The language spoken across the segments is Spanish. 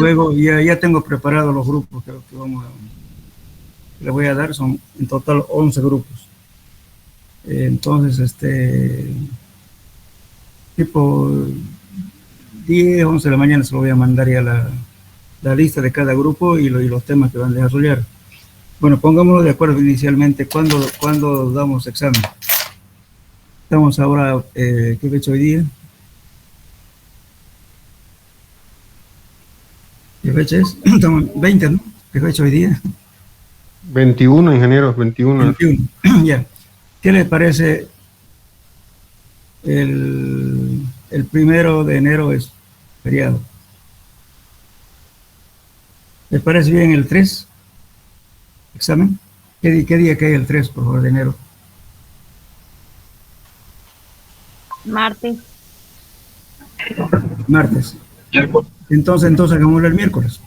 luego ya tengo preparados los grupos que les voy a dar, son en total 11 grupos. Entonces, tipo 10, 11 de la mañana se lo voy a mandar ya la lista de cada grupo y los temas que van a desarrollar. Bueno, pongámonos de acuerdo inicialmente, ¿cuándo damos examen? Estamos ahora, ¿qué fecha hoy día? ¿Qué fecha es? Estamos 20, ¿no? ¿Qué fecha hoy día? 21, ingeniero, 21. 21, ya. ¿Qué les parece? El 1 de enero es feriado. ¿Les parece bien el 3? ¿Examen? ¿Qué día cae el 3, por favor, de enero? Martes. Martes. Entonces hagámoslo el miércoles.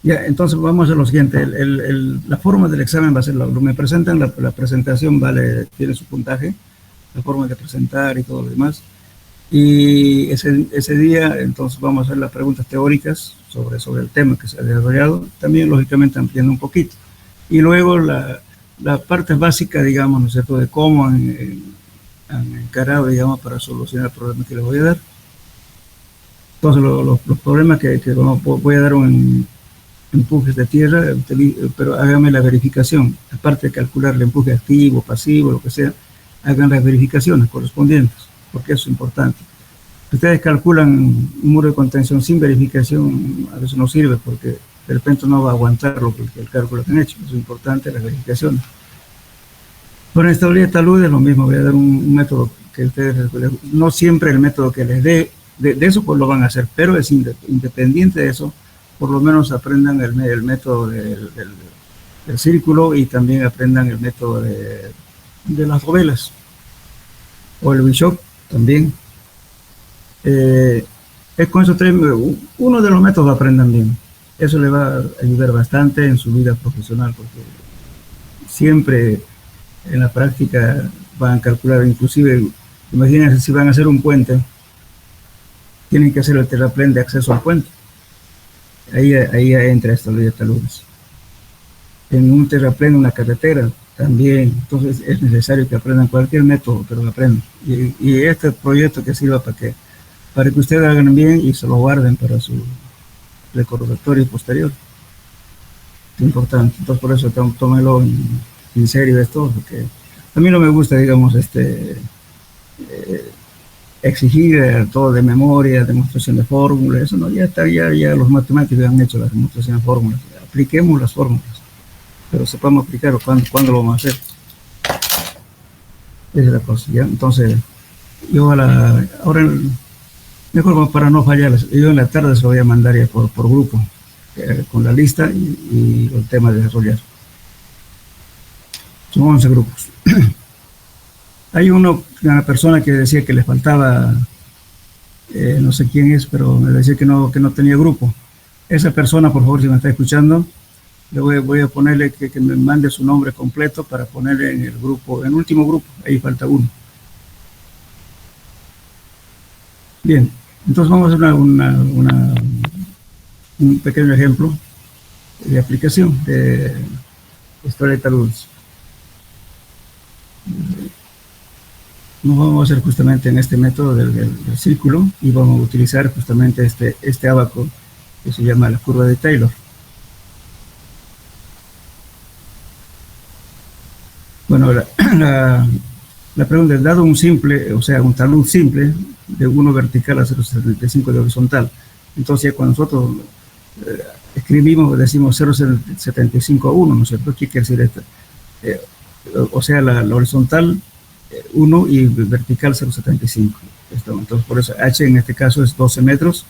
Ya, entonces vamos a hacer lo siguiente. La forma del examen va a ser, me presentan, la presentación tiene su puntaje, la forma de presentar y todo lo demás. Y ese día, entonces, vamos a hacer las preguntas teóricas sobre el tema que se ha desarrollado, también, lógicamente, ampliando un poquito. Y luego la parte básica, digamos, ¿no es cierto?, de cómo han encarado, digamos, para solucionar el problema que les voy a dar. Entonces, los problemas que voy a dar un empuje de tierra, pero háganme la verificación. Aparte de calcular el empuje activo, pasivo, lo que sea, hagan las verificaciones correspondientes, porque eso es importante. Si ustedes calculan un muro de contención sin verificación, a veces no sirve, porque de repente no va a aguantar el cálculo que han hecho. Es importante las verificaciones. Con estabilidad de talud es lo mismo. Voy a dar un método que ustedes, no siempre el método que les dé, de eso pues lo van a hacer, pero es independiente de eso, por lo menos aprendan el método del círculo y también aprendan el método de las novelas o el Bishop también. Es con esos tres, uno de los métodos aprendan bien. Eso le va a ayudar bastante en su vida profesional, porque siempre en la práctica van a calcular, inclusive, imagínense si van a hacer un puente, tienen que hacer el terraplén de acceso al puente. Ahí entra estabilidad de taludes. En un terraplén, una carretera, también. Entonces es necesario que aprendan cualquier método, pero lo aprendan. Y este proyecto que sirva para que ustedes hagan bien y se lo guarden para su recordatorio posterior. Es importante. Entonces por eso tómelo en serio esto, porque a mí no me gusta, digamos, exigir todo de memoria, demostración de fórmulas, eso no, ya está, ya los matemáticos han hecho las demostraciones de fórmulas, apliquemos las fórmulas, pero sepamos aplicar cuándo lo vamos a hacer. Esa es la cosa, ¿ya? Entonces, yo ahora, mejor para no fallar, yo en la tarde se lo voy a mandar ya por grupo, con la lista y el tema de desarrollar. Son 11 grupos. Hay una persona que decía que le faltaba, no sé quién es, pero me decía que no tenía grupo. Esa persona, por favor, si me está escuchando, le voy a ponerle que me mande su nombre completo para ponerle en el grupo, en el último grupo, ahí falta uno. Bien, entonces vamos a hacer un pequeño ejemplo de aplicación de historia de taludes. Nos vamos a hacer justamente en este método del círculo y vamos a utilizar justamente este abaco que se llama la curva de Taylor. Bueno, la pregunta es, dado un simple, o sea, un talud simple de 1 vertical a 0,75 de horizontal, entonces cuando nosotros escribimos, decimos 0,75 a 1, ¿no es cierto? ¿Qué quiere decir esto? O sea, la horizontal 1 y vertical 0,75. Entonces, por eso H en este caso es 12 metros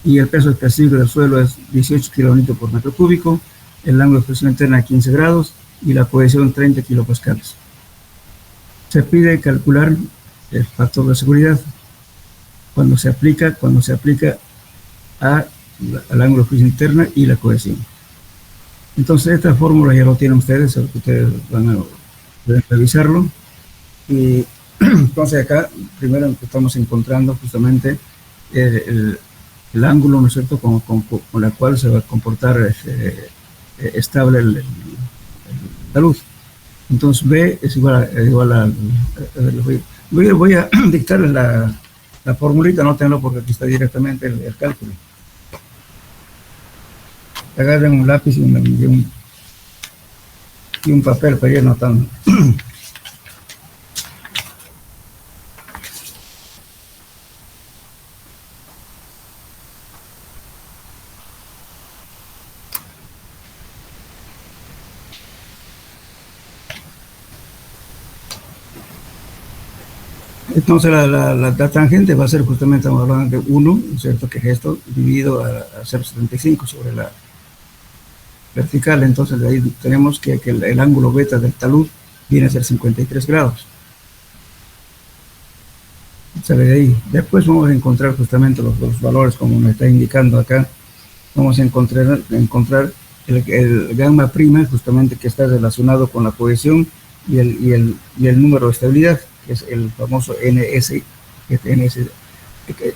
y el peso específico del suelo es 18 kilonewtons por metro cúbico, el ángulo de presión interna 15 grados y la cohesión 30 kilopascales. Se pide calcular el factor de seguridad cuando se aplica al ángulo de presión interna y la cohesión. Entonces, esta fórmula ya lo tienen ustedes van a revisarlo. Y entonces acá, primero estamos encontrando justamente el el ángulo, ¿no es cierto?, con la cual se va a comportar estable la luz. Entonces B es igual a voy a dictarles la formulita, no tenlo porque aquí está directamente el cálculo. Agarren un lápiz y un papel para ir anotando. Entonces la tangente va a ser justamente, estamos hablando de 1, ¿cierto?, que es esto, dividido a 0,75 sobre la vertical. Entonces de ahí tenemos que el ángulo beta del talud viene a ser 53 grados. Sale de ahí. Después vamos a encontrar justamente los valores, como me está indicando acá. Vamos a encontrar el gamma prima, justamente, que está relacionado con la cohesión y el número de estabilidad, que es el famoso NS.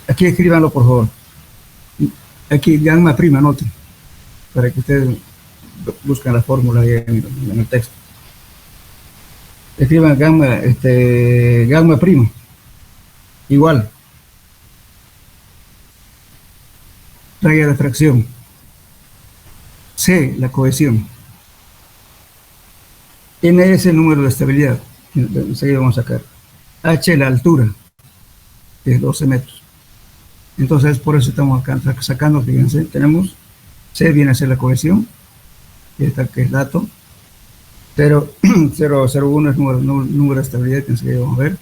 Aquí escríbanlo, por favor. Aquí gamma prima, noten, para que ustedes busquen la fórmula ahí en el texto. Escriban gamma prima, igual, raya de fracción, C, la cohesión, N es el número de estabilidad, enseguida vamos a sacar, H la altura, que es 12 metros. Entonces por eso estamos acá sacando, fíjense, tenemos C viene a ser la cohesión, que es dato, 0,01 es número de estabilidad, que enseguida vamos a ver,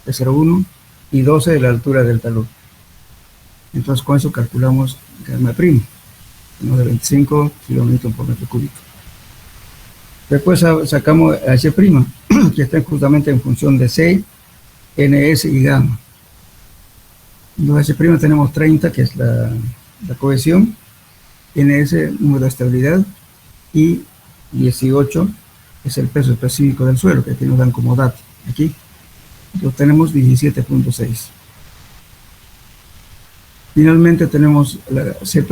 es 0,1, y 12 es la altura del talud. Entonces con eso calculamos gamma prima, de 25 kilonewton por metro cúbico. Después sacamos H prima, que está justamente en función de C, NS y gamma. Entonces H prima tenemos 30, que es la cohesión, NS, número de estabilidad, y 18 es el peso específico del suelo, que aquí nos dan como dato. Aquí entonces tenemos 17.6. Finalmente tenemos la C',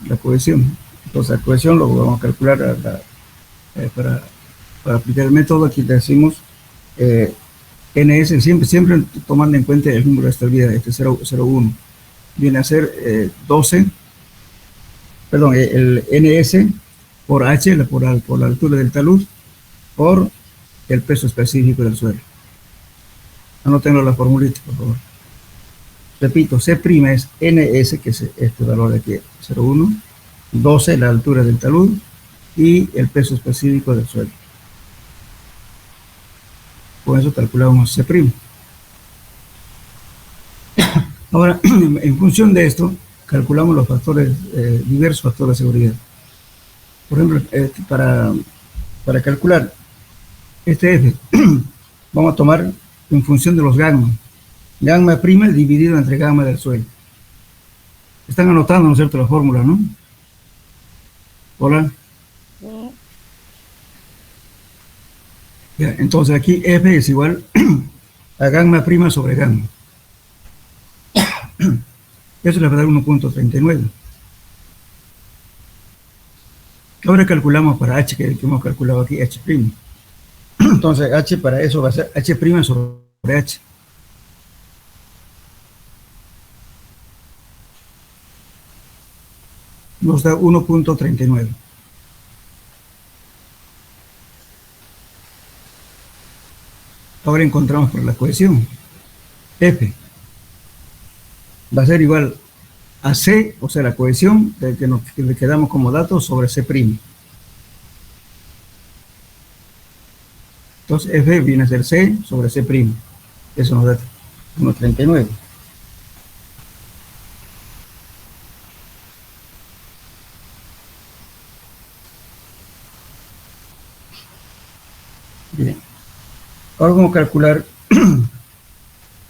la cohesión. Entonces la cohesión lo vamos a calcular para aplicar el método. Aquí decimos NS, siempre tomando en cuenta el número de estabilidad, 0,1. Viene a ser 12, perdón, el NS por H, por la altura del talud, por el peso específico del suelo. Anótenlo la formulita, por favor. Repito, C' es NS, que es este valor de aquí, 0,1, 12, la altura del talud, y el peso específico del suelo. Con eso calculamos C'. Ahora, en función de esto, calculamos los factores, diversos factores de seguridad. Por ejemplo, para calcular este F, vamos a tomar en función de los gamma. Gamma prima dividido entre gamma del suelo. Están anotando, ¿no es cierto?, la fórmula, ¿no? Hola. Sí. Ya, entonces aquí F es igual a gamma prima sobre gamma. Eso le va a dar 1.39. Ahora calculamos para H, que hemos calculado aquí, H'. Entonces H para eso va a ser H' sobre H. Nos da 1.39. Ahora encontramos por la cohesión. F va a ser igual a C, o sea, la cohesión que le quedamos como dato sobre C'. Entonces F viene a ser C sobre C'. Eso nos da 1.39. Bien. Ahora vamos a calcular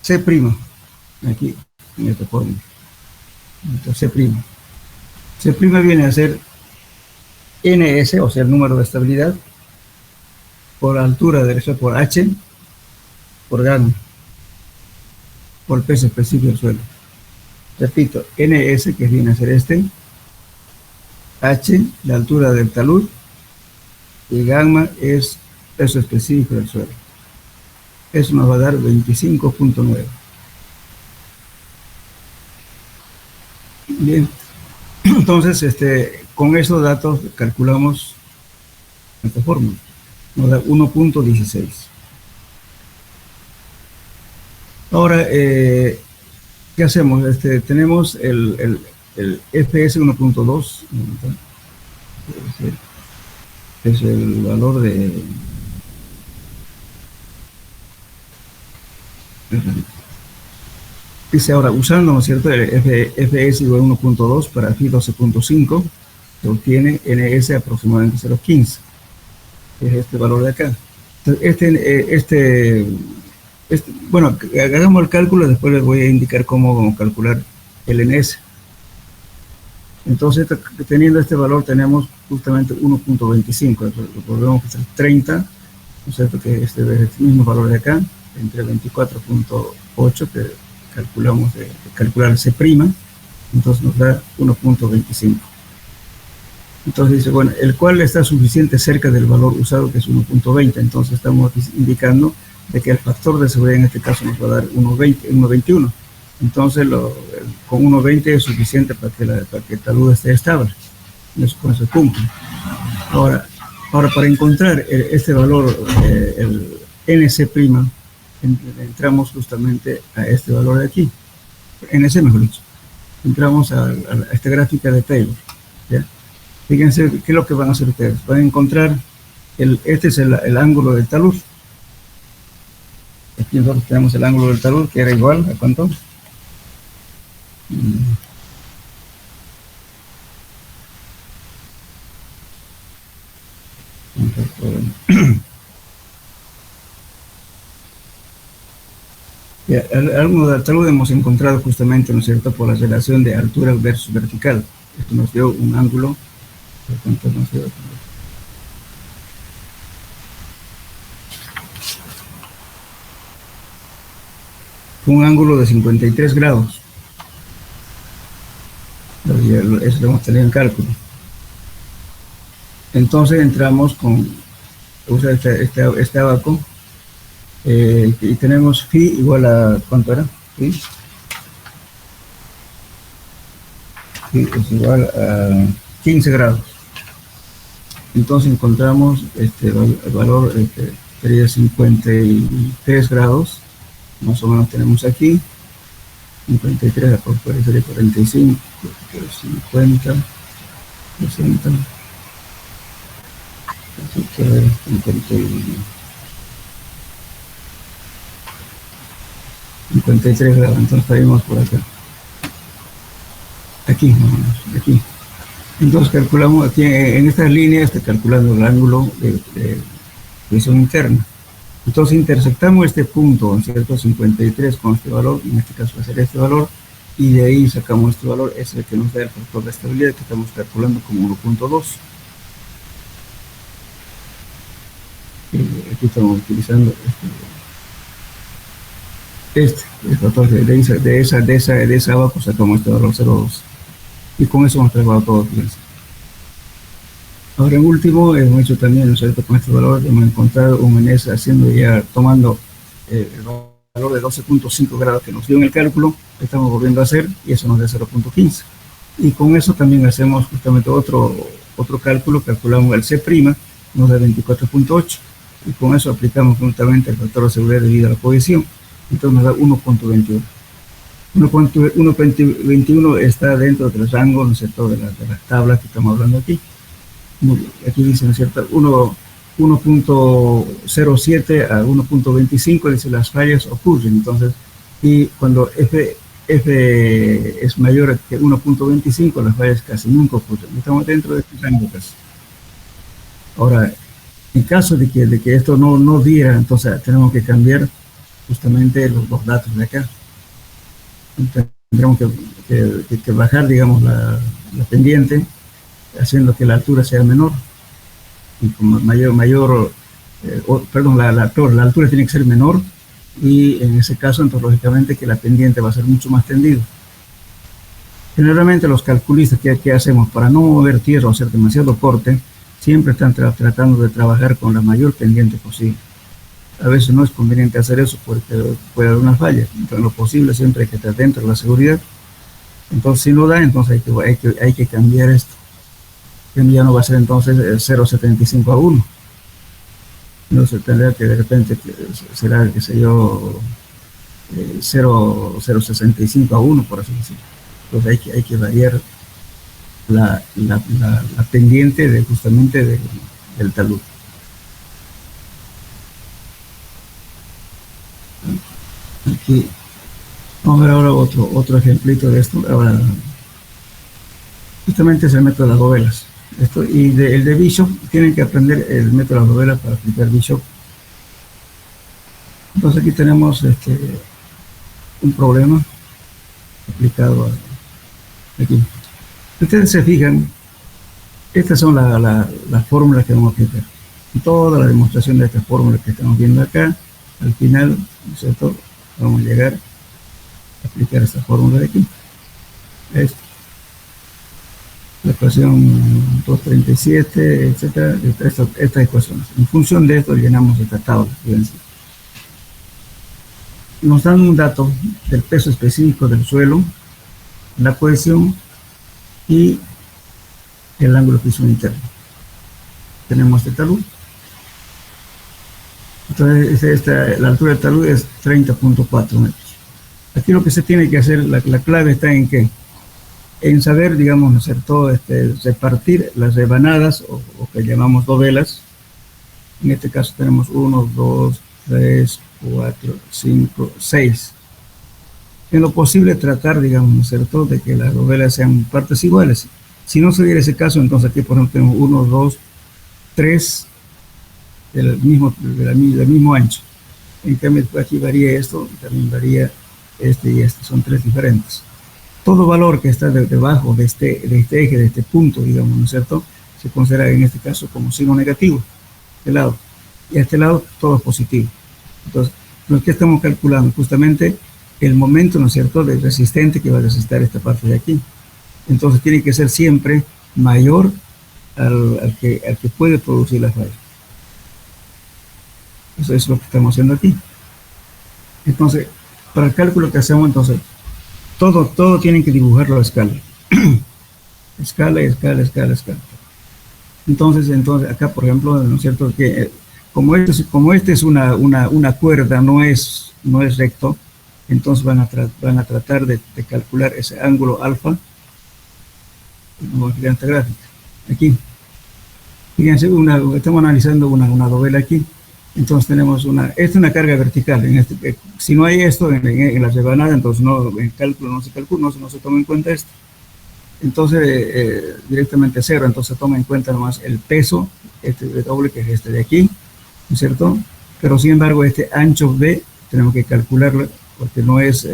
C', aquí, en esta fórmula. C'. C' viene a ser NS, o sea, el número de estabilidad, por altura derecha por H, por gamma, por peso específico del suelo. Repito, NS, que viene a ser este, H, la altura del talud, y gamma es peso específico del suelo. Eso nos va a dar 25.9. Bien, entonces con esos datos calculamos esta fórmula. Nos da 1.16. Ahora, ¿qué hacemos? Tenemos el FS 1.2, es el valor de... Dice ahora, usando, ¿no es cierto?, el FS igual a 1.2 para FI 12.5, se obtiene NS aproximadamente 0.15, que es este valor de acá. Entonces, bueno, hagamos el cálculo, después les voy a indicar cómo calcular el NS. Entonces, teniendo este valor, tenemos justamente 1.25, volvemos a hacer 30, ¿no es cierto?, que es el mismo valor de acá, entre 24.8, que calculamos de calcular C', entonces nos da 1.25. Entonces dice, bueno, el cual está suficiente cerca del valor usado, que es 1.20, entonces estamos indicando de que el factor de seguridad en este caso nos va a dar 1.21. Entonces con 1.20 es suficiente para que el talud esté estable. Con eso cumple. Ahora para encontrar este valor, el NC', entramos justamente a este valor de aquí, NC mejor dicho. Entramos a esta gráfica de Taylor, ¿ya? Fíjense qué es lo que van a hacer ustedes. Van a encontrar, este es el ángulo del talud. Aquí nosotros tenemos el ángulo del talud, que era igual a ¿cuánto? El ángulo del talud hemos encontrado justamente, ¿no es cierto?, por la relación de altura versus vertical. Esto nos dio un ángulo, ¿cuánto nos dio? Un ángulo de 53 grados. Eso lo hemos tenido en cálculo. Entonces entramos con, usa este abaco, y tenemos phi igual a, ¿cuánto era? Phi es igual a 15 grados. Entonces encontramos el valor, sería 53 grados, más o menos tenemos aquí, 53, puede ser 45, 50, 60, 53 grados, entonces salimos por acá. Aquí, más o menos, aquí. Entonces calculamos aquí en estas líneas, calculando el ángulo de visión interna. Entonces intersectamos este punto, ¿cierto?, 53 con este valor, en este caso va a ser este valor, y de ahí sacamos este valor, es el que nos da el factor de estabilidad, que estamos calculando como 1.2. Aquí estamos utilizando el factor de esa abajo sacamos este valor 0.2. Y con eso hemos trabajado todo, fíjense. Ahora en último, hemos hecho también, ¿no es cierto?, con este valor hemos encontrado un NS tomando el valor de 12.5 grados que nos dio en el cálculo, que estamos volviendo a hacer, y eso nos da 0.15. Y con eso también hacemos justamente otro cálculo, calculamos el C', nos da 24.8, y con eso aplicamos justamente el factor de seguridad debido a la posición, entonces nos da 1.21. 1.21 está dentro del rango, ¿no es cierto?, de las tablas que estamos hablando aquí. Aquí dice, ¿no es cierto?, 1.07 a 1.25, dice las fallas ocurren. Entonces, y cuando F es mayor que 1.25, las fallas casi nunca ocurren. Estamos dentro de este rango casi. Ahora, en caso de que esto no diera, entonces tenemos que cambiar justamente los datos de acá. Tendremos que bajar, digamos, la pendiente, haciendo que la altura sea menor, y con la altura tiene que ser menor, y en ese caso, entonces, lógicamente, que la pendiente va a ser mucho más tendida. Generalmente los calculistas que hacemos para no mover tierra o hacer demasiado corte, siempre están tratando de trabajar con la mayor pendiente posible. A veces no es conveniente hacer eso porque puede haber una falla. Entonces, lo posible siempre hay que estar dentro de la seguridad. Entonces, si no da, entonces hay que cambiar esto. Ya no va a ser entonces 0,75 a 1. No se tendrá que de repente será, qué sé yo, 0,65 a 1, por así decirlo. Entonces hay que variar la pendiente justamente del talud. Aquí vamos a ver ahora otro ejemplito de esto. Ahora, justamente es el método de las dovelas. El de Bishop, tienen que aprender el método de las dovelas para aplicar Bishop. Entonces aquí tenemos un problema aplicado aquí. Si ustedes se fijan, estas son las fórmulas que vamos a aplicar. Y toda la demostración de estas fórmulas que estamos viendo acá, al final, ¿no es cierto?, vamos a llegar a aplicar esta fórmula de aquí. La ecuación 237, etcétera, estas ecuaciones. En función de esto llenamos esta tabla. Fíjense. Nos dan un dato del peso específico del suelo, la cohesión y el ángulo de fricción interno. Tenemos este talud. Entonces, la altura del talud es 30.4 metros. Aquí lo que se tiene que hacer, la clave está en qué? En saber, digamos, ¿no es cierto?, repartir las rebanadas, o que llamamos dovelas. En este caso tenemos 1, 2, 3, 4, 5, 6. En lo posible tratar, digamos, ¿no es cierto?, de que las dovelas sean partes iguales. Si no se diera ese caso, entonces aquí, por ejemplo, tenemos 1, 2, 3 del mismo ancho. En cambio, aquí varía esto, también varía este y este, son 3 diferentes. Todo valor que está debajo de este eje, de este punto, digamos, ¿no es cierto?, se considera en este caso como signo negativo, de lado. Y a este lado, todo positivo. Entonces, lo que estamos calculando justamente el momento, ¿no es cierto?, del resistente que va a resistir esta parte de aquí. Entonces, tiene que ser siempre mayor al que puede producir la falla. Eso es lo que estamos haciendo aquí. Entonces, para el cálculo que hacemos, entonces, todo tienen que dibujarlo a escala. Escala. Entonces, acá, por ejemplo, ¿no es cierto?, que como este es una cuerda, no es recto, entonces van a tratar de calcular ese ángulo alfa. Vamos a crear esta gráfica. Aquí. Fíjense, estamos analizando una dovela aquí. Entonces tenemos esta es una carga vertical. Si no hay esto en la rebanada, entonces en el cálculo no se calcula, no se toma en cuenta esto. Entonces directamente cero, entonces se toma en cuenta nomás el peso, de doble, que es este de aquí, ¿no es cierto? Pero sin embargo este ancho B tenemos que calcularlo porque no es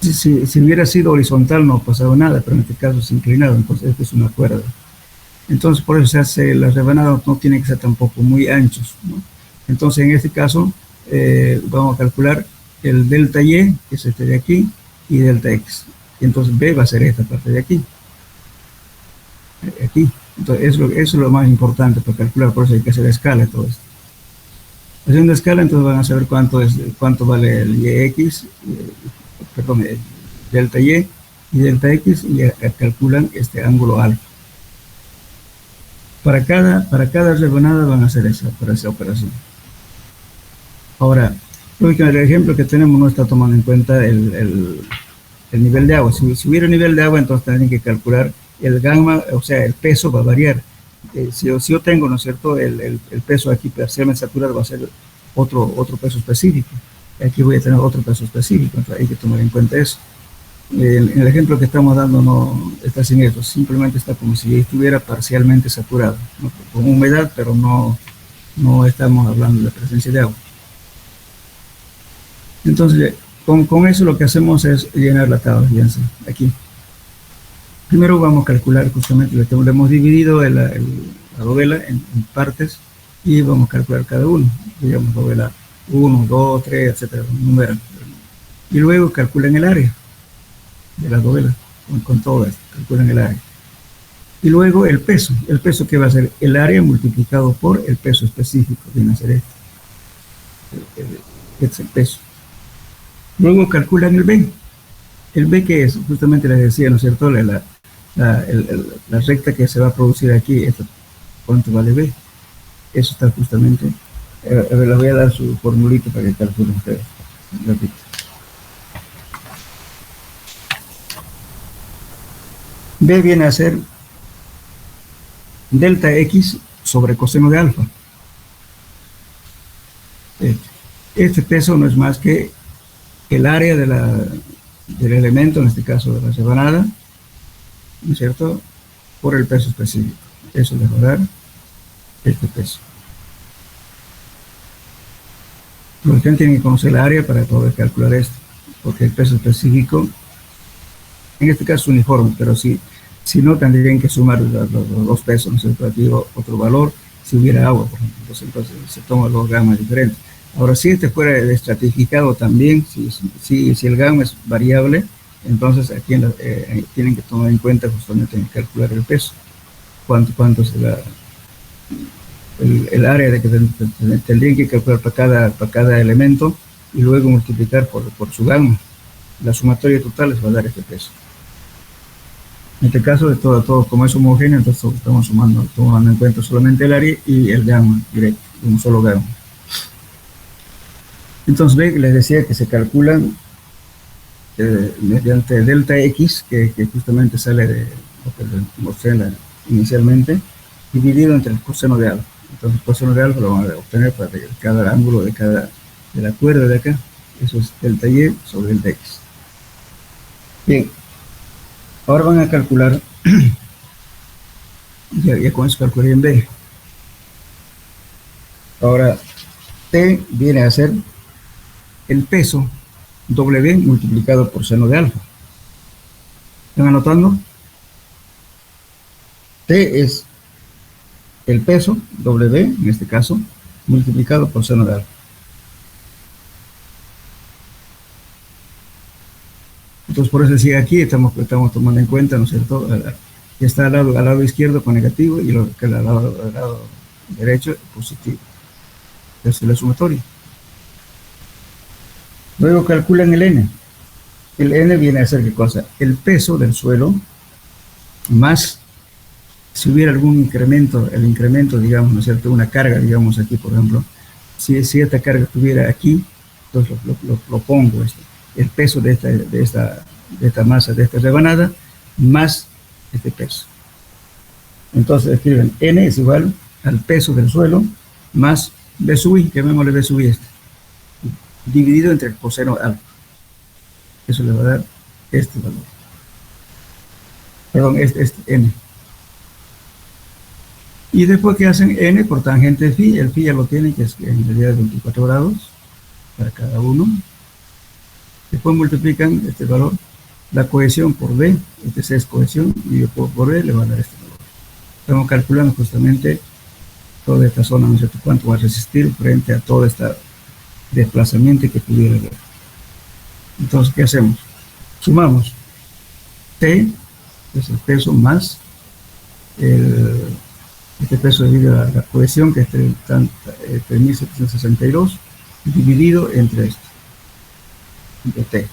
si hubiera sido horizontal no ha pasado nada, pero en este caso es inclinado, entonces esto es una cuerda. Entonces, por eso las rebanadas no tienen que ser tampoco muy anchos, ¿no? Entonces, en este caso, vamos a calcular el delta Y, que es este de aquí, y delta X. Y entonces B va a ser esta parte de aquí. Aquí. Entonces, eso es lo más importante para calcular, por eso hay que hacer escala todo esto. Haciendo escala, entonces van a saber cuánto vale el YX, perdón, el delta Y y delta X, y calculan este ángulo alfa. Para cada rebanada van a hacer esa operación. Ahora, lógicamente el ejemplo que tenemos no está tomando en cuenta el nivel de agua. Si hubiera nivel de agua, entonces tendrían que calcular el gamma, o sea, el peso va a variar. Si yo tengo, ¿no es cierto?, el peso aquí parcialmente saturado va a ser otro peso específico. Aquí voy a tener otro peso específico, entonces hay que tomar en cuenta eso. El ejemplo que estamos dando no está sin eso, simplemente está como si estuviera parcialmente saturado, ¿no?, con humedad, pero no estamos hablando de la presencia de agua. Entonces, con eso lo que hacemos es llenar la tabla, fíjense, aquí. Primero vamos a calcular justamente lo que hemos dividido la dovela en partes y vamos a calcular cada uno. Digamos, dovela 1, 2, 3, etcétera, numeran. Y luego calculan el área. de la novela, con todo esto, calculan el área. Y luego el peso que va a ser el área multiplicado por el peso específico, viene a ser este. Este es el peso. Luego calculan el B. El B que es, justamente les decía, ¿no es cierto? La recta que se va a producir aquí, esto, ¿cuánto vale B? Eso está justamente, a ver, les voy a dar su formulita para que calculen ustedes. Repito. B viene a ser delta X sobre coseno de alfa. Este peso no es más que el área del elemento, en este caso de la rebanada, ¿no es cierto?, por el peso específico. Eso les va a dar este peso. Los que tienen que conocer el área para poder calcular esto, porque el peso específico, en este caso es uniforme, pero si no, tendrían que sumar los dos pesos, ¿no es cierto?, aquí otro valor, si hubiera agua, por ejemplo, entonces se toman los gammas diferentes. Ahora, si este fuera estratificado también, si el gamma es variable, entonces aquí tienen que tomar en cuenta justamente en calcular el peso, cuánto será el área de que tendrían que calcular para cada elemento y luego multiplicar por su gamma. La sumatoria total les va a dar este peso. En este caso, de todo como es homogéneo, entonces estamos tomando en cuenta solamente el área y el gamma directo, un solo gamma. Entonces, les decía que se calculan mediante delta X, que justamente sale de lo que les mostré inicialmente, dividido entre el coseno de alfa. Entonces, el coseno de alfa lo van a obtener para cada ángulo de la cuerda de acá. Eso es delta Y sobre delta X. Bien, ahora van a calcular, ya con eso calcularían B. Ahora, T viene a ser el peso W multiplicado por seno de alfa. ¿Están anotando? T es el peso W, en este caso, multiplicado por seno de alfa. Entonces, por eso decía aquí, estamos tomando en cuenta, ¿no es cierto?, que está al lado izquierdo con negativo y lo que al lado derecho positivo. Esa es la sumatoria. Luego calculan el N. El N viene a ser ¿qué cosa? El peso del suelo más, si hubiera algún incremento, el incremento, digamos, ¿no es cierto?, una carga, digamos, aquí, por ejemplo, si esta carga estuviera aquí, entonces lo pongo, el peso de esta masa, de esta rebanada, más este peso. Entonces escriben N es igual al peso del suelo más B sub I, llamémosle B sub I dividido entre el coseno alfa. Eso le va a dar este valor. Perdón, este N. Y después que hacen N por tangente de phi, el phi ya lo tienen, que es en realidad 24 grados para cada uno. Después multiplican este valor, la cohesión por B, este es cohesión, y por B le va a dar este valor. Estamos calculando justamente toda esta zona, ¿no es cierto?, cuánto va a resistir frente a todo este desplazamiento que pudiera haber. Entonces, ¿qué hacemos? Sumamos T, que es el peso, más este peso debido a la cohesión, que es 3.762, dividido entre esto, entre T,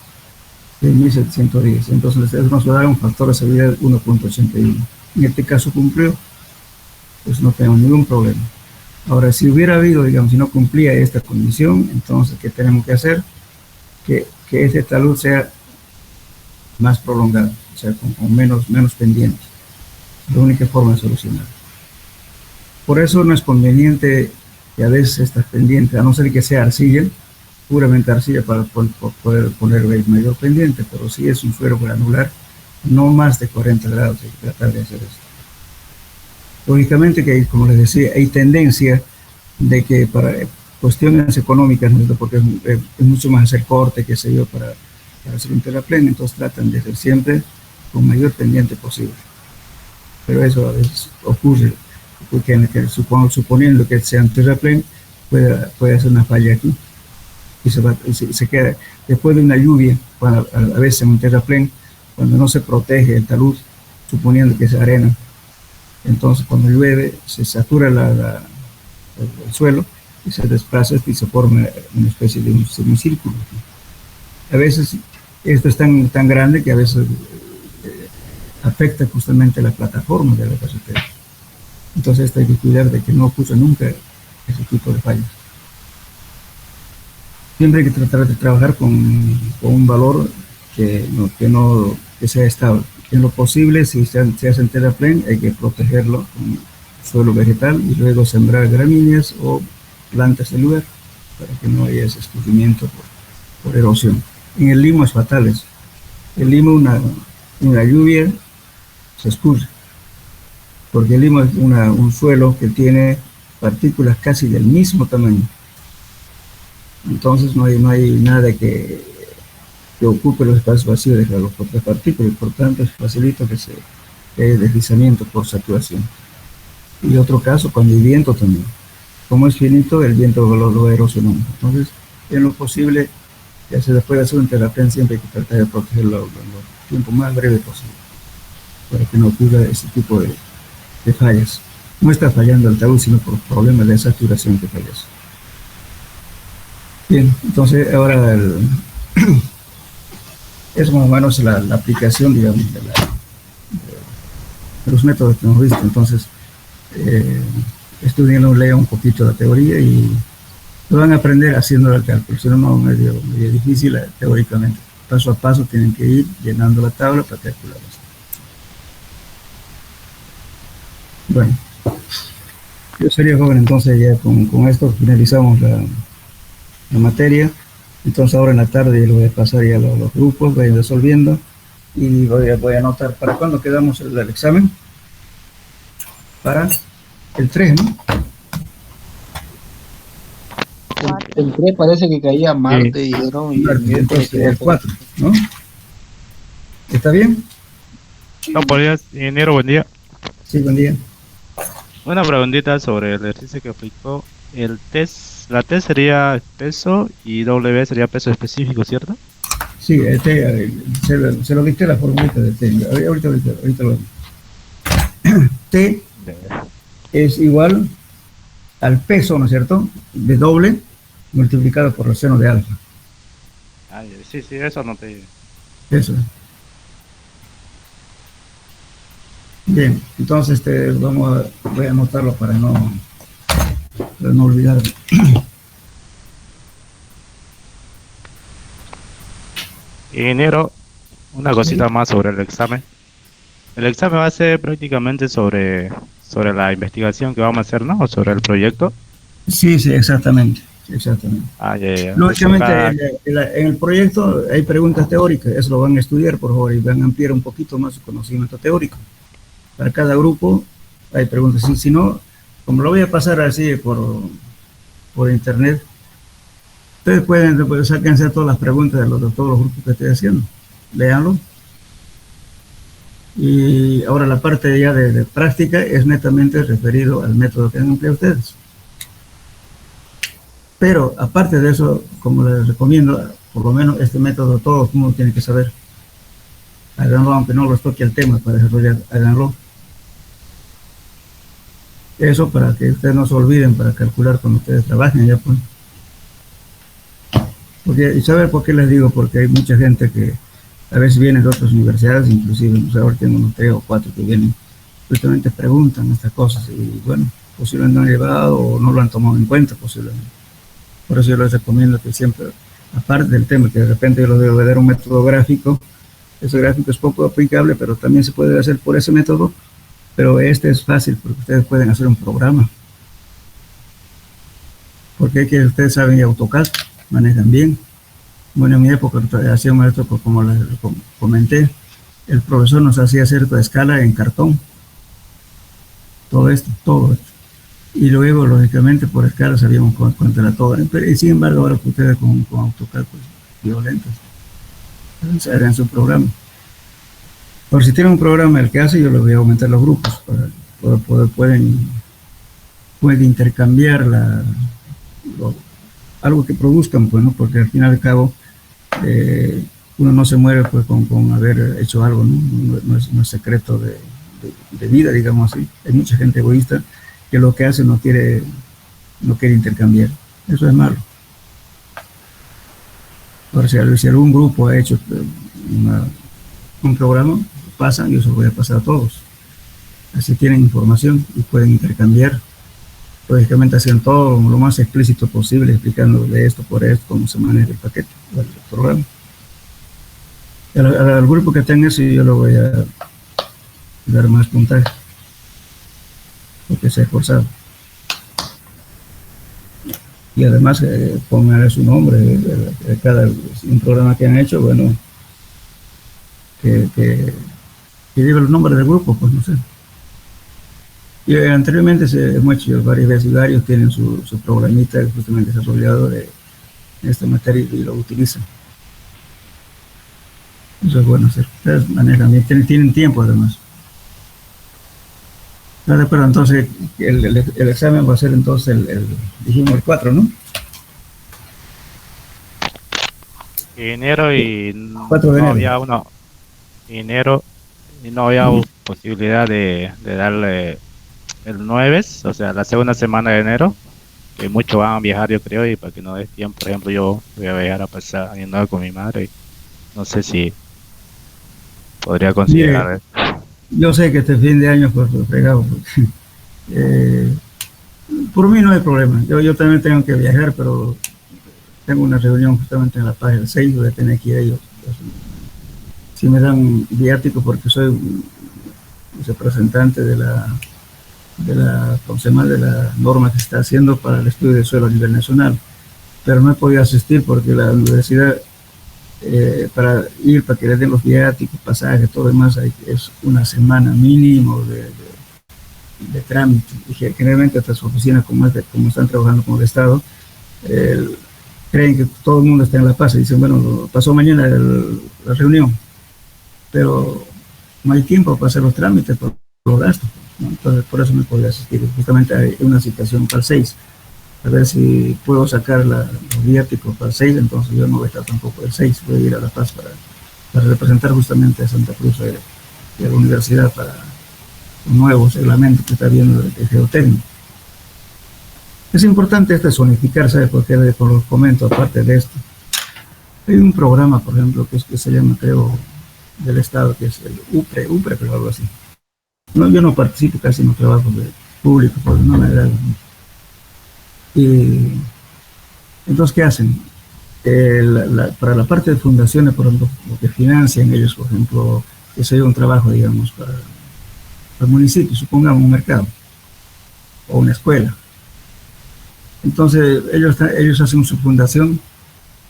3.710. Entonces, eso nos va a dar un factor de seguridad de 1.81. En este caso cumplió, pues no tenemos ningún problema. Ahora, si hubiera habido, digamos, si no cumplía esta condición, entonces, ¿qué tenemos que hacer? Que esta luz sea más prolongada, o sea, con menos pendiente. La única forma de solucionar. Por eso no es conveniente que a veces estas pendientes, a no ser que sea arcilla, puramente arcilla para poder poner mayor pendiente, pero si es un suelo granular, no más de 40 grados, hay que tratar de hacer esto. Lógicamente que, como les decía, hay tendencia de que para cuestiones económicas, ¿no?, porque es mucho más hacer corte, qué sé yo, para hacer un terraplén, entonces tratan de hacer siempre con mayor pendiente posible. Pero eso a veces ocurre, porque suponiendo que sea un terraplén, puede hacer una falla aquí, y se queda, después de una lluvia, a veces en un terraplén, cuando no se protege el talud, suponiendo que es arena, entonces cuando llueve se satura el suelo y se desplaza y se forma una especie de un semicírculo. A veces esto es tan grande que a veces afecta justamente la plataforma de la carretera. Entonces esto hay que cuidar de que no ocurra nunca ese tipo de fallas. Siempre hay que tratar de trabajar con un valor que sea estable. En lo posible, si se hace en terraplén, hay que protegerlo con suelo vegetal y luego sembrar gramíneas o plantas del lugar para que no haya ese escurrimiento por erosión. En el limo es fatal eso. El limo, una lluvia, se escurre, porque el limo es un suelo que tiene partículas casi del mismo tamaño. Entonces no hay nada que ocupe los espacios vacíos de las otras partículas, y por tanto facilita que haya deslizamiento por saturación. Y otro caso, cuando hay viento también. Como es finito, el viento lo va erosionando. Entonces, en lo posible, ya se puede hacer un terraplén, siempre hay que tratar de protegerlo lo tiempo más breve posible, para que no ocurra ese tipo de fallas. No está fallando el talud, sino por problemas de saturación que fallece. Bien, entonces ahora es más o menos la aplicación, digamos, de los métodos que hemos visto. Entonces, estudiando, lea un poquito la teoría y lo van a aprender haciendo el cálculo, si no, medio difícil teóricamente. Paso a paso tienen que ir llenando la tabla para calcular esto. Bueno, yo sería joven, entonces ya con esto finalizamos la materia. Entonces ahora en la tarde lo voy a pasar ya a los grupos, vayan resolviendo y voy a anotar para cuándo quedamos el examen. Para el 3, ¿no? El 3 parece que caía martes, dijeron, y entonces el 4, ¿no? ¿Está bien? No, podrías, ingeniero, buen día. Sí, buen día. Una preguntita sobre el ejercicio que aplicó. El test, la T sería peso y W sería peso específico, ¿cierto? Sí, se lo dicté la formulita de T. Ahorita lo T es igual al peso, ¿no es cierto?, de doble multiplicado por el seno de alfa. Ah, sí, eso no te... Eso. Bien, entonces voy a anotarlo para no olvidarlo. Ingeniero, una cosita más sobre el examen. El examen va a ser prácticamente sobre la investigación que vamos a hacer, ¿no? O sobre el proyecto. Sí, exactamente. Ah, ya. Lógicamente, en el proyecto hay preguntas teóricas, eso lo van a estudiar, por favor, y van a ampliar un poquito más su conocimiento teórico. Para cada grupo hay preguntas. Si no, como lo voy a pasar así por internet, ustedes pueden sáquense todas las preguntas de todos los grupos que estoy haciendo. Léanlo. Y ahora la parte ya de práctica es netamente referido al método que han empleado ustedes. Pero aparte de eso, como les recomiendo, por lo menos este método todo el mundo tiene que saber. Háganlo, aunque no les toque el tema para desarrollar, háganlo. Eso para que ustedes no se olviden para calcular cuando ustedes trabajen ya pues. ¿Y saber por qué les digo? Porque hay mucha gente que a veces viene de otras universidades, inclusive, pues ahora tengo unos 3 o 4 que vienen, justamente preguntan estas cosas y bueno, posiblemente no han llevado o no lo han tomado en cuenta posiblemente. Por eso yo les recomiendo que siempre, aparte del tema, que de repente yo les debo dar un método gráfico, ese gráfico es poco aplicable, pero también se puede hacer por ese método, pero este es fácil porque ustedes pueden hacer un programa. Porque hay que ustedes saben AutoCAD, manejan bien. Bueno, en mi época hacíamos esto, como les comenté, el profesor nos hacía hacer la escala en cartón. Todo esto. Y luego, lógicamente, por escala sabíamos cuánto era todo. Y sin embargo, ahora que ustedes con AutoCAD, pues, violentos, hagan su programa. Por si tienen un programa el que hace, yo les voy a aumentar los grupos para pueden intercambiar algo que produzcan, pues, ¿no? Porque al fin y al cabo uno no se muere pues con haber hecho algo, ¿no? No es secreto de vida, digamos así. Hay mucha gente egoísta que lo que hace no quiere intercambiar. Eso es malo. Ahora, si algún grupo ha hecho un programa, pasan y eso voy a pasar a todos. Así tienen información y pueden intercambiar. Lógicamente hacen todo lo más explícito posible, explicando de esto por esto, cómo se maneja el paquete, el programa. Al grupo que tenga eso yo le voy a dar más puntaje, porque se ha esforzado. Y además pongan su nombre de cada un programa que han hecho, bueno, que lleve el nombre del grupo, pues no sé. Y anteriormente hemos hecho varias veces, varios tienen su programita justamente desarrollado de esta materia y lo utilizan. Eso es bueno hacer. Ustedes manejan bien, tienen tiempo además. Pero entonces el examen va a ser entonces dijimos el 4, ¿no? Enero y 4 de no enero. había uno. Enero y no había posibilidad de darle el 9, o sea, la segunda semana de enero, que muchos van a viajar, yo creo, y para que no dé tiempo, por ejemplo, yo voy a viajar a pasar yendo con mi madre, y no sé si podría considerar. Yo sé que este fin de año fue fregado, porque, por mí no hay problema. Yo también tengo que viajar, pero tengo una reunión justamente en La Paz el 6, voy a tener que ir a ellos. Si me dan viático porque soy representante de la norma que se está haciendo para el estudio de suelo a nivel nacional, pero no he podido asistir porque la universidad para que les den los viáticos, pasajes, todo demás, es una semana mínimo de trámite, y generalmente estas oficinas como están trabajando con el Estado, creen que todo el mundo está en La Paz y dicen, bueno, pasó mañana la reunión, pero no hay tiempo para hacer los trámites por los gastos, ¿no? Entonces por eso no podía asistir. Justamente hay una citación para el 6, a ver si puedo sacar los viáticos para el 6, entonces yo no voy a estar tampoco el 6, voy a ir a La Paz para representar justamente a Santa Cruz y a la universidad para un nuevo reglamento que está viendo el geotécnico. Es importante zonificar, ¿sabes? Porque les comento, aparte de esto, hay un programa, por ejemplo, que se llama, creo, del Estado, que es el UPRE, pero algo así. No, yo no participo casi en los trabajos públicos, porque no me agrada. Y entonces, ¿qué hacen? Para la parte de fundaciones, por ejemplo, lo que financian ellos, por ejemplo, que sería un trabajo, digamos, para el municipio, supongamos un mercado o una escuela. Entonces, ellos hacen su fundación,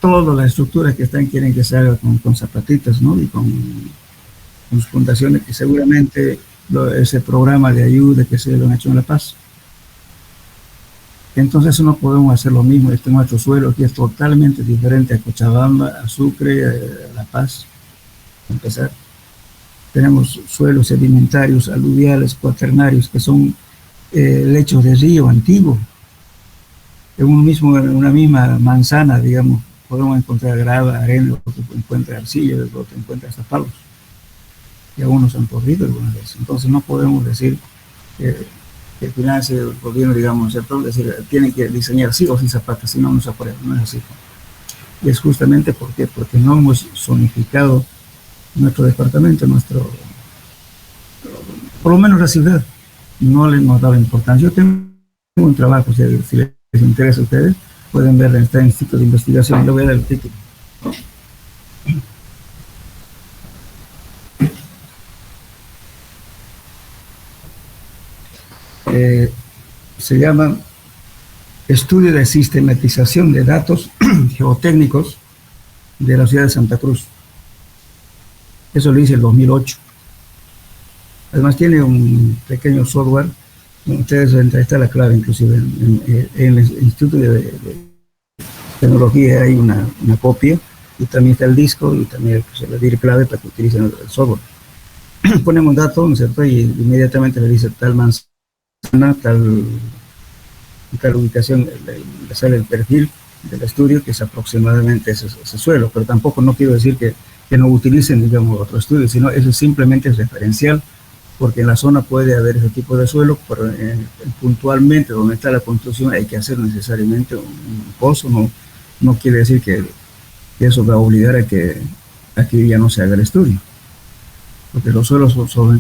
todas las estructuras que están quieren que se haga con zapatitas, ¿no? Y con sus fundaciones, que seguramente ese programa de ayuda que se lo han hecho en La Paz. Entonces no podemos hacer lo mismo en nuestro suelo, que es totalmente diferente a Cochabamba, a Sucre, a La Paz. Para empezar, tenemos suelos sedimentarios, aluviales, cuaternarios, que son lechos de río antiguo. En una misma manzana, digamos, podemos encontrar grava, arena, otro encuentra arcilla, otro encuentra hasta palos. Y algunos han podrido algunas veces. Entonces no podemos decir que financie el gobierno, digamos, ¿cierto? Es decir, tienen que diseñar sí o sí zapatos, si no, no se aprueba, no es así. Y es justamente porque no hemos zonificado nuestro departamento, por lo menos la ciudad, no le hemos dado importancia. Yo tengo un trabajo, si les interesa a ustedes, pueden ver en este instituto de investigación, le voy a dar el título. Se llama Estudio de Sistematización de Datos Geotécnicos de la ciudad de Santa Cruz. Eso lo hice en el 2008. Además tiene un pequeño software, ustedes está la clave, inclusive en el Instituto de Tecnología hay una copia, y también está el disco, y también se le diré clave para que utilicen el software. Ponemos datos, ¿no es cierto? Y inmediatamente le dice tal manzana, tal ubicación, le sale el perfil del estudio, que es aproximadamente ese suelo, pero tampoco no quiero decir que que no utilicen, digamos, otro estudio, sino eso simplemente es referencial, porque en la zona puede haber ese tipo de suelo, pero puntualmente donde está la construcción hay que hacer necesariamente un pozo, no quiere decir que eso va a obligar a que aquí ya no se haga el estudio. Porque los suelos,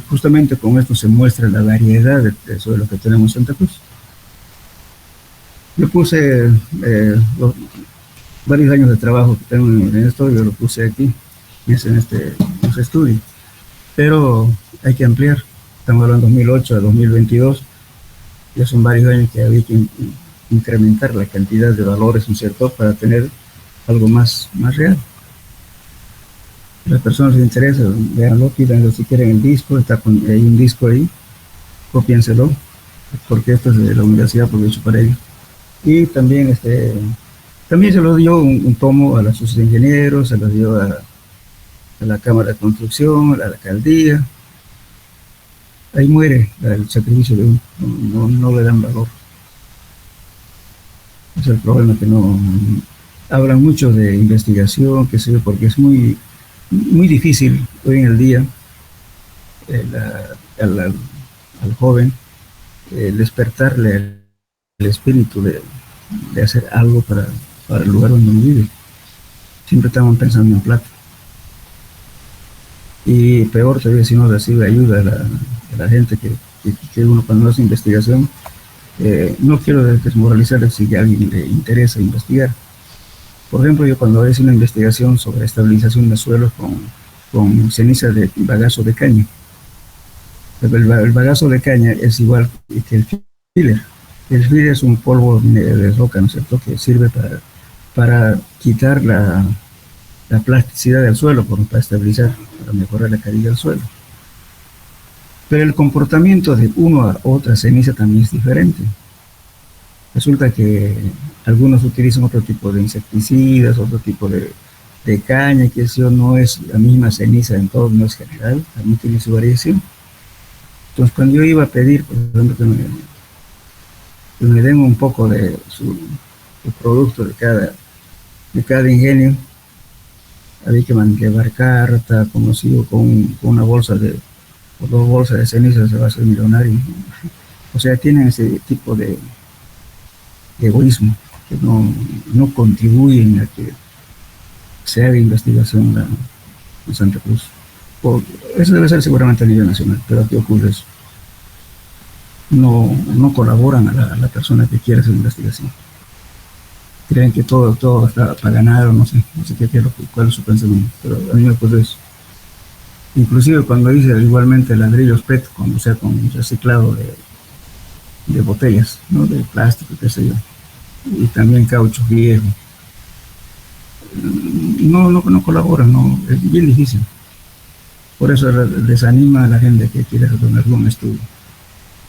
justamente con esto se muestra la variedad de suelos que tenemos en Santa Cruz. Yo puse varios años de trabajo que tengo en esto, yo lo puse aquí, en este estudio. Pero hay que ampliar, estamos hablando de 2008 a 2022, ya son varios años que había que incrementar la cantidad de valores, ¿no es cierto?, para tener algo más real. Las personas les interesa, véanlo, pídanlo si quieren el disco, hay un disco ahí, cópienselo, porque esto es de la universidad, porque hecho para ellos. Y también también se lo dio un tomo a los ingenieros, se lo dio a la Cámara de Construcción, a la alcaldía. Ahí muere el sacrificio de uno, no le dan valor. Ese es el problema, que no hablan mucho de investigación, que sé yo, porque es muy difícil hoy en el día al joven despertarle el espíritu de hacer algo para el lugar donde uno vive. Siempre estamos pensando en plata. Y peor todavía si no recibe ayuda de la gente que uno cuando hace investigación. No quiero desmoralizar si a alguien le interesa investigar. Por ejemplo, yo cuando hice una investigación sobre estabilización de suelos con ceniza de bagazo de caña. El bagazo de caña es igual que el filler. El filler es un polvo de roca, ¿no es cierto?, que sirve para quitar la plasticidad del suelo, para estabilizar, para mejorar la calidad del suelo. Pero el comportamiento de uno a otra ceniza también es diferente. Resulta que algunos utilizan otro tipo de insecticidas, otro tipo de caña, que eso no es la misma ceniza en todo, no es general, también tiene su variación. Entonces, cuando yo iba a pedir, por ejemplo, que me den un poco de su producto de cada ingenio, había que llevar carta, conocido con una bolsa o 2 bolsas de ceniza se va a hacer millonario. O sea, tienen ese tipo de egoísmo que no contribuyen a que se haga investigación en Santa Cruz. Eso debe ser seguramente a nivel nacional, pero aquí ocurre eso. No colaboran a la persona que quiere hacer investigación. Creen que todo está para ganar, o no sé cuál es su pensamiento, pero a mí me ocurre eso. Inclusive cuando hice igualmente ladrillos PET, cuando sea con reciclado de botellas, ¿no?, de plástico, qué sé yo, y también caucho viejo, no colaboran, es bien difícil. Por eso desanima a la gente que quiere hacer algún estudio.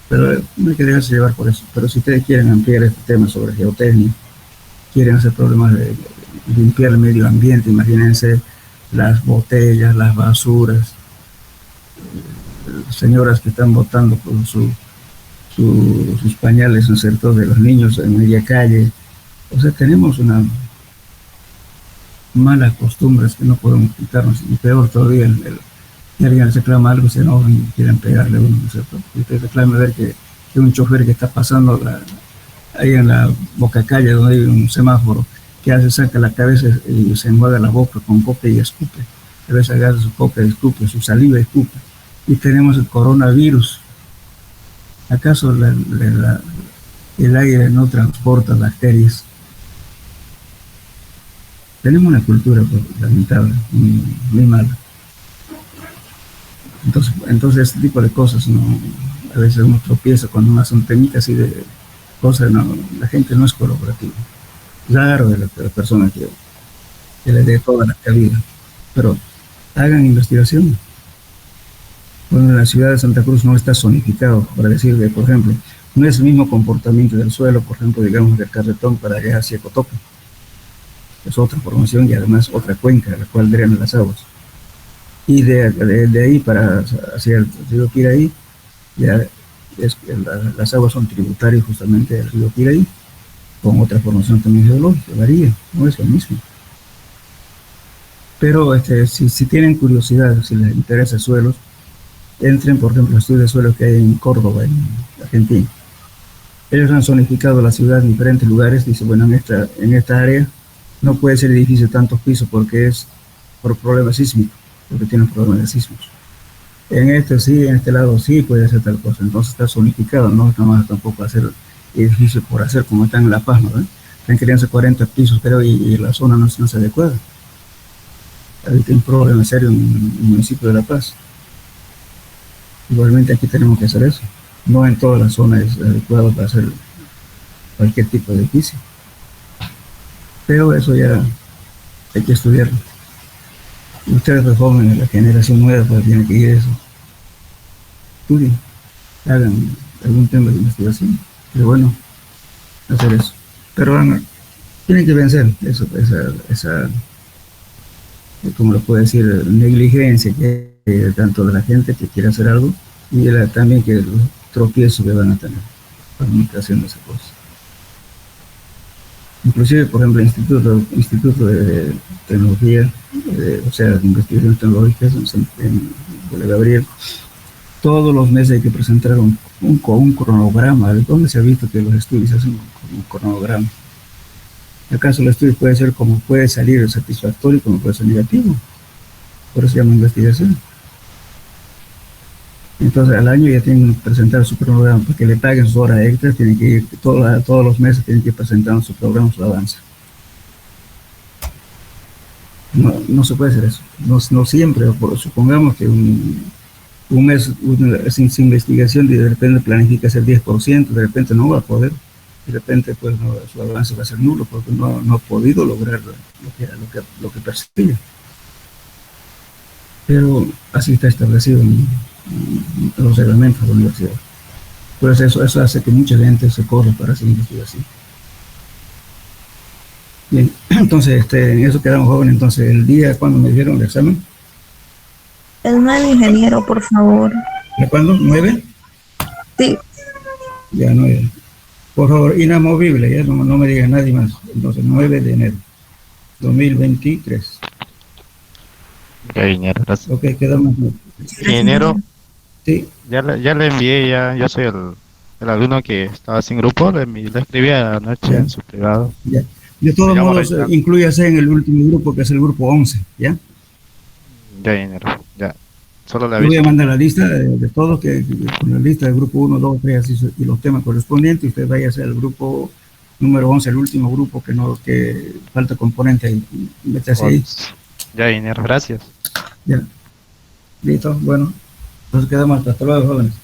Pero no hay que dejarse llevar por eso. Pero si ustedes quieren ampliar este tema sobre geotecnia, quieren hacer problemas de limpiar el medio ambiente, imagínense las botellas, las basuras, señoras que están botando por sus pañales, ¿no es cierto?, de los niños en media calle. O sea, tenemos una malas costumbres que no podemos quitarnos, y peor todavía, si alguien reclama algo, se enojan y quieren pegarle a uno, ¿no es cierto? Y usted reclama ver que un chofer que está pasando ahí en la boca calle donde hay un semáforo, que hace, saca la cabeza y se enjuaga la boca con coca y escupe. A veces agarra su coca y escupe, su saliva y escupe. Y tenemos el coronavirus. ¿Acaso el aire no transporta bacterias? Tenemos una cultura, pues, lamentable, muy mala. Entonces este tipo de cosas, a veces uno tropieza cuando uno hace un temita así de cosas, la gente no es colaborativa. Claro, de la persona que le dé toda la cabida, pero hagan investigación. Bueno, la ciudad de Santa Cruz no está zonificado, para decir, por ejemplo, no es el mismo comportamiento del suelo, por ejemplo, digamos, del Carretón para allá hacia Cotoco. Es otra formación y además otra cuenca, la cual drena las aguas. Y de ahí para hacia el río Piraí, ya las aguas son tributarias justamente del río Piraí, con otra formación también geológica, varía, no es lo mismo. Pero si tienen curiosidad, si les interesa suelos, entren, por ejemplo, al estudio de suelos que hay en Córdoba, en Argentina. Ellos han zonificado la ciudad en diferentes lugares. Dice, bueno, en esta área no puede ser edificio de tantos pisos porque es por problemas sísmicos, porque tienen problemas de sismos. En este sí, en este lado sí puede ser tal cosa. Entonces está zonificado, no vamos tampoco a hacer edificios por hacer como están en La Paz, ¿no? Están queriendo hacer 40 pisos, pero y la zona no es adecuada. Ahí tiene un problema serio en el municipio de La Paz. Igualmente aquí tenemos que hacer eso. No en toda la zona es adecuado para hacer cualquier tipo de edificio. Pero eso ya hay que estudiarlo. Y ustedes los jóvenes, la generación nueva, pues tienen que ir a eso. Estudien, hagan algún tema de investigación. Pero bueno, hacer eso. Pero tienen que vencer esa como lo puedo decir, negligencia que tanto de la gente que quiere hacer algo y también que los tropiezos que van a tener haciendo esa cosa. Inclusive, por ejemplo, el Instituto de Tecnología, o sea, de Investigaciones Tecnológicas de Gabriel, todos los meses hay que presentar un cronograma. ¿De dónde se ha visto que los estudios hacen un cronograma? ¿Acaso el estudio puede ser como puede salir satisfactorio como puede ser negativo? Por eso se llama investigación. Entonces al año ya tienen que presentar su cronograma, para que le paguen sus horas extras, tienen que ir todos los meses tienen que ir presentando su programa, su avance. No se puede hacer eso. No siempre, supongamos que un mes sin investigación de repente planifica hacer 10%, de repente no va a poder. De repente pues su avance va a ser nulo porque no ha podido lograr lo que persigue. Pero así está establecido en los reglamentos de la universidad. Pues eso hace que mucha gente se corra para hacer investigación. Bien, entonces en eso quedamos jóvenes. Entonces el día cuando me dieron el examen. El 9, ingeniero, por favor. ¿De cuándo? ¿9? Sí. Ya 9. Por favor, inamovible, ya no me diga nadie más. Entonces, 9 de enero 2023. Ok, ingeniero, gracias. Ok, quedamos. Ingeniero, Sí, ya le envié, yo soy el alumno que estaba sin grupo, le escribí anoche en su privado. ya. De todos Digamos, modos, ahorita. inclúyase en el último grupo, que es el grupo 11, ¿ya? Ya, ingeniero, ya. Solo le Yo voy a aviso. mandar la lista de todos, con la lista del grupo 1, 2, 3, así, y los temas correspondientes. Usted vaya a ser el grupo número 11, el último grupo que falta componente ahí. Métase ahí. Ya, ingeniero, gracias. Ya. Listo, bueno. Entonces quedamos hasta luego, jóvenes.